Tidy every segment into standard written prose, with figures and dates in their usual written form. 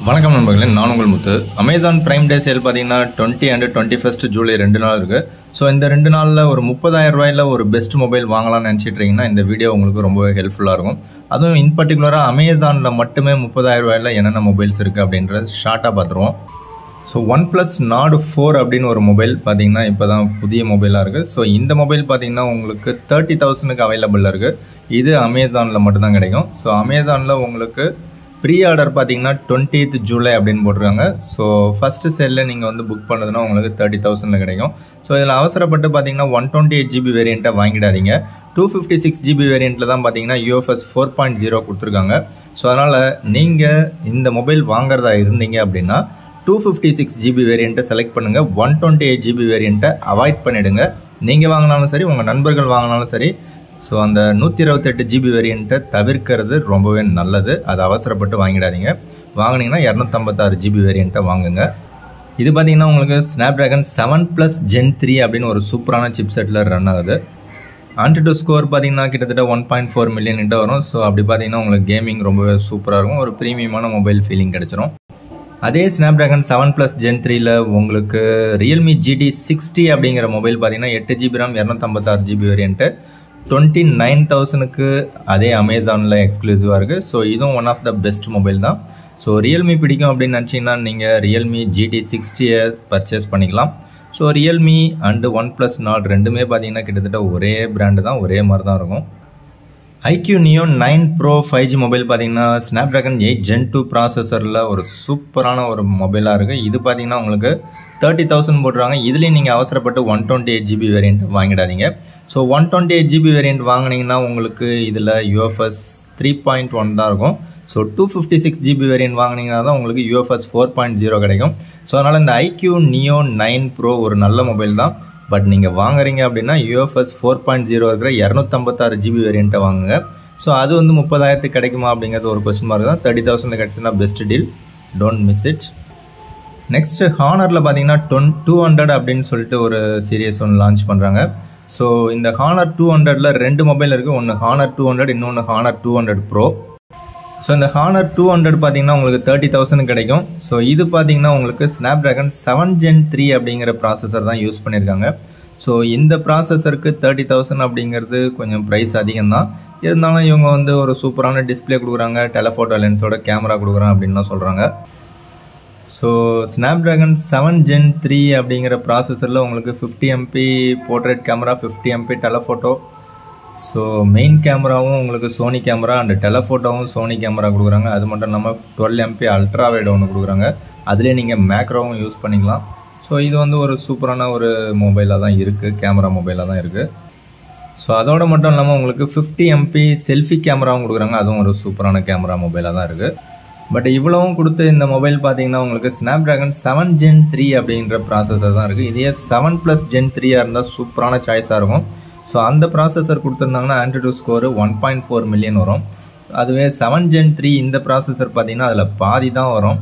வணக்கம் நண்பர்களே, நான் உங்கள் முத்து. அமேசான் பிரைம் டே சேல் பார்த்தீங்கன்னா 20 அண்ட் 21 ஜூலை 2 நாள் இருக்குது. ஸோ இந்த 2 நாளில் ஒரு 30,000 ரூபாயில் ஒரு பெஸ்ட் மொபைல் வாங்கலாம்னு நினச்சிட்டு இருக்கீங்கன்னா இந்த வீடியோ உங்களுக்கு ரொம்பவே ஹெல்ப்ஃபுல்லாக இருக்கும். அதுவும் இன் பர்டிகுலராக அமேசானில் மட்டுமே 30,000 ரூபாயில் என்னென்ன மொபைல்ஸ் இருக்குது அப்படின்றத ஷார்ட்டாக பார்த்துருவோம். ஸோ OnePlus Nord 4 அப்படின்னு ஒரு மொபைல் பார்த்தீங்கன்னா இப்போ தான் புதிய மொபைலாக இருக்குது. ஸோ இந்த மொபைல் பார்த்தீங்கன்னா உங்களுக்கு 30,000க்கு அவைலபிளாக இருக்குது. இது அமேசானில் மட்டும்தான் கிடைக்கும். ஸோ அமேசானில் உங்களுக்கு ப்ரீ ஆர்டர் பார்த்தீங்கன்னா 20th ஜூலை அப்படின்னு போட்டிருக்காங்க. ஸோ ஃபஸ்ட்டு செல்லில் நீங்கள் வந்து புக் பண்ணுறதுனா உங்களுக்கு 30,000 கிடைக்கும். ஸோ இதில் அவசரப்பட்டு பார்த்தீங்கன்னா 128 GB வேரியண்ட்டை வாங்கிடாதீங்க. 256 GB வேரியண்ட்டில் தான் பார்த்தீங்கன்னா UFS 4.0 கொடுத்துருக்காங்க. ஸோ அதனால் நீங்கள் இந்த மொபைல் வாங்குறதா இருந்தீங்க அப்படின்னா 256 GB வேரியண்ட்டை செலக்ட் பண்ணுங்கள். 128 GB வேரியண்ட்டை அவாய்ட் பண்ணிவிடுங்க. நீங்கள் வாங்கினாலும் சரி, உங்கள் நண்பர்கள் வாங்கினாலும் சரி. ஸோ அந்த 128 GB வேரியண்ட்டை தவிர்க்கிறது ரொம்பவே நல்லது. அது அவசரப்பட்டு வாங்கிடாதீங்க. வாங்கினீங்கன்னா 256 GB வேரியண்ட்டை வாங்குங்க. இது பார்த்தீங்கன்னா உங்களுக்கு ஸ்னாப்ட்ராகன் 7+ Gen 3 அப்படின்னு ஒரு சூப்பரான சிப் செட்டில் ரன் ஆகுது. AnTuTu ஸ்கோர் பார்த்தீங்கன்னா கிட்டத்தட்ட 1.4 மில்லியன் கிட்ட வரும். ஸோ அப்படி பார்த்தீங்கன்னா உங்களுக்கு கேமிங் ரொம்பவே சூப்பராக இருக்கும். ஒரு ப்ரீமியமான மொபைல் ஃபீலிங் கிடைச்சிரும். அதே ஸ்னாப்ட்ராகன் 7+ Gen 3ல உங்களுக்கு Realme GT 60 அப்படிங்கிற மொபைல் பார்த்தீங்கன்னா 8 GB RAM 256 GB வேரியண்ட்டு 29,000க்கு அதே அமேசானில் எக்ஸ்க்ளூசிவாக இருக்குது. ஸோ இதுவும் one of the best mobile தான். ஸோ ரியல்மி பிடிக்கும் அப்படின்னு நினச்சிங்கன்னா நீங்கள் Realme GT 60 பர்ச்சேஸ் பண்ணிக்கலாம். So Realme and OnePlus Nord ரெண்டுமே பார்த்தீங்கன்னா கிட்டத்தட்ட ஒரே பிராண்டு தான், ஒரே மாதிரி தான் இருக்கும். iQOO Neo 9 Pro 5G mobile பார்த்தீங்கன்னா ஸ்னாப்ட்ராகன் 8 Gen 2 ப்ராசஸரில் ஒரு சூப்பரான ஒரு மொபைலாக இருக்குது. இது பார்த்தீங்கன்னா உங்களுக்கு 30,000 போட்டுருவாங்க. இதுலேயும் நீங்கள் அவசரப்பட்டு 128 GB வேரியண்ட் வாங்கிடாதீங்க. ஸோ 128 GB வேரியண்ட் வாங்கினீங்கன்னா உங்களுக்கு இதில் UFS 3.1 தான் இருக்கும். ஸோ 256 GB வேரியண்ட் வாங்கினீங்கன்னா தான் உங்களுக்கு UFS 4.0 கிடைக்கும். ஸோ அதனால் இந்த iQOO Neo 9 Pro ஒரு நல்ல மொபைல் தான். பட் நீங்கள் வாங்குறீங்க அப்படின்னா UFS 4.0 இருக்கிற 256 GB வேரியண்ட்டை வாங்குங்க. ஸோ அது வந்து 30,000க்கு கிடைக்குமா அப்படிங்கிறது ஒரு கொஸ்டின் மார்க் தான். 30,000 கிடைச்சுன்னா best deal, don't miss it. Next ஹானரில் பார்த்தீங்கன்னா 200 அப்படின்னு சொல்லிட்டு ஒரு சீரியஸ் ஒன்று லான்ச் பண்ணுறாங்க. ஸோ இந்த ஹானர் 200ல் 2 மொபைல் இருக்குது. ஒன்று ஹானர் 200, இன்னொன்று ஹானர் 200 Pro. ஸோ இந்த ஹானர் 200 பார்த்தீங்கன்னா உங்களுக்கு 30,000 கிடைக்கும். ஸோ இது பார்த்தீங்கன்னா உங்களுக்கு ஸ்னாப்ட்ராகன் 7 Gen 3 அப்படிங்கிற ப்ராசஸர் தான் யூஸ் பண்ணியிருக்காங்க. ஸோ இந்த ப்ராசஸருக்கு 30,000 அப்படிங்கிறது கொஞ்சம் ப்ரைஸ் அதிகம் தான். இருந்தாலும் இவங்க வந்து ஒரு சூப்பரான டிஸ்பிளே கொடுக்குறாங்க, டெலஃபோட்டோ லென்ஸோட கேமரா கொடுக்குறாங்க அப்படின்லாம் சொல்கிறாங்க. ஸோ ஸ்னாப்ட்ராகன் 7 Gen 3 அப்படிங்கிற ப்ராசஸரில் உங்களுக்கு 50 MP portrait camera, 50 MP telephoto. So main கேமராவும் உங்களுக்கு சோனி கேமரா அண்ட் டெலஃபோட்டோவும் சோனி கேமரா கொடுக்குறாங்க. அது மட்டும் இல்லாமல் 12 MP அல்ட்ரா வைட் ஒன்று கொடுக்குறாங்க. அதிலே நீங்கள் மேக்ரோவும் யூஸ் பண்ணிக்கலாம். ஸோ இது வந்து ஒரு சூப்பரான ஒரு மொபைலாக தான் இருக்குது, கேமரா மொபைலாக தான் இருக்குது. ஸோ அதோட மட்டும் இல்லாமல் உங்களுக்கு 50 MP செல்ஃபி கேமராவும் கொடுக்குறாங்க. அதுவும் ஒரு சூப்பரான கேமரா மொபைலாக தான் இருக்குது. பட் இவ்வளவும் கொடுத்து இந்த மொபைல் பார்த்தீங்கன்னா உங்களுக்கு ஸ்னாப்ட்ராகன் 7 Gen 3 அப்படின்ற ப்ராசஸர் தான் இருக்குது. இதே 7+ Gen 3 இருந்தால் சூப்பரான சாய்ஸாக இருக்கும். ஸோ அந்த ப்ராசஸர் கொடுத்துருந்தாங்கன்னா AnTuTu ஸ்கோர் 1.4 மில்லியன் வரும். அதுவே 7 Gen 3 இந்த ப்ராசஸர் பார்த்தீங்கன்னா அதில் பாதி தான் வரும்.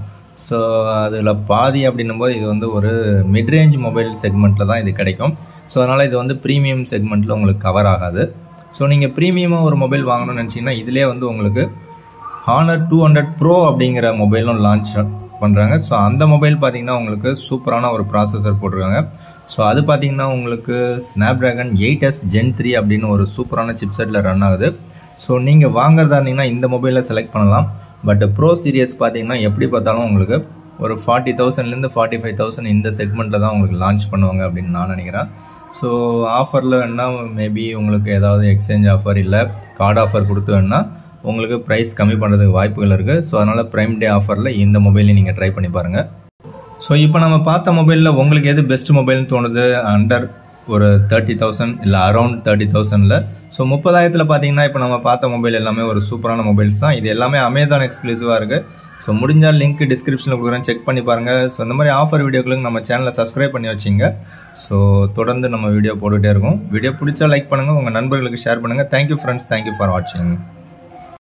ஸோ அதில் பாதி அப்படின்னும் போது இது வந்து ஒரு மிட்ரேஞ்ச் மொபைல் செக்மெண்ட்டில் தான் இது கிடைக்கும். ஸோ அதனால் இது வந்து ப்ரீமியம் செக்மெண்ட்டில் உங்களுக்கு கவர் ஆகாது. ஸோ நீங்கள் ப்ரீமியமாக ஒரு மொபைல் வாங்கணும்னு நினச்சிங்கன்னா இதிலே வந்து உங்களுக்கு ஹானர் 200 Pro அப்படிங்கிற மொபைலும் லான்ச் பண்ணுறாங்க. ஸோ அந்த மொபைல் பார்த்தீங்கன்னா உங்களுக்கு சூப்பரான ஒரு ப்ராசஸர் போட்டிருக்காங்க. ஸோ அது பார்த்தீங்கன்னா உங்களுக்கு ஸ்னாப்ட்ராகன் 8S Gen 3 அப்படின்னு ஒரு சூப்பரான சிப் செட்டில் ரன் ஆகுது. ஸோ நீங்கள் வாங்குறதா இருந்தீங்கன்னா இந்த மொபைலில் செலக்ட் பண்ணலாம். பட் ப்ரோ சீரியஸ் பார்த்தீங்கன்னா எப்படி பார்த்தாலும் உங்களுக்கு ஒரு 40,000லேருந்து 45,000 இந்த செக்மெண்ட்டில் தான் உங்களுக்கு லான்ச் பண்ணுவாங்க அப்படின்னு நான் நினைக்கிறேன். ஸோ ஆஃபரில் வேணால் மேபி உங்களுக்கு ஏதாவது எக்ஸ்சேஞ்ச் ஆஃபர் இல்லை கார்டு ஆஃபர் கொடுத்து வேணால் உங்களுக்கு ப்ரைஸ் கம்மி பண்ணுறதுக்கு வாய்ப்புகள் இருக்குது. ஸோ அதனால் ப்ரைம் டே ஆஃபரில் இந்த மொபைலையும் நீங்கள் ட்ரை பண்ணி பாருங்கள். ஸோ இப்போ நம்ம பார்த்த மொபைலில் உங்களுக்கு எது பெஸ்ட் மொபைல்னு தோணுது? அண்டர் ஒரு 30,000 இல்லை அரௌண்ட் 30,000ல். ஸோ 30,000த்தில் பார்த்தீங்கன்னா இப்போ நம்ம பார்த்த மொபைல் எல்லாமே ஒரு சூப்பரான மொபைல்ஸ் தான். இது எல்லாமே அமேசான் எக்ஸ்க்ளூசிவாக இருக்குது. ஸோ முடிஞ்சால் லிங்க் டிஸ்கிரிப்ஷனில் கொடுக்குறேன், செக் பண்ணி பாருங்கள். ஸோ இந்த மாதிரி ஆஃபர் வீடியோக்களுக்கு நம்ம சேனலை சப்ஸ்கிரைப் பண்ணி வச்சிங்க. ஸோ தொடர்ந்து நம்ம வீடியோ போட்டுகிட்டே இருக்கும். வீடியோ பிடிச்சா லைக் பண்ணுங்கள், உங்கள் நண்பர்களுக்கு ஷேர் பண்ணுங்கள். தேங்க்யூ ஃப்ரெண்ட்ஸ், தேங்க்யூ ஃபார் வாட்சிங்.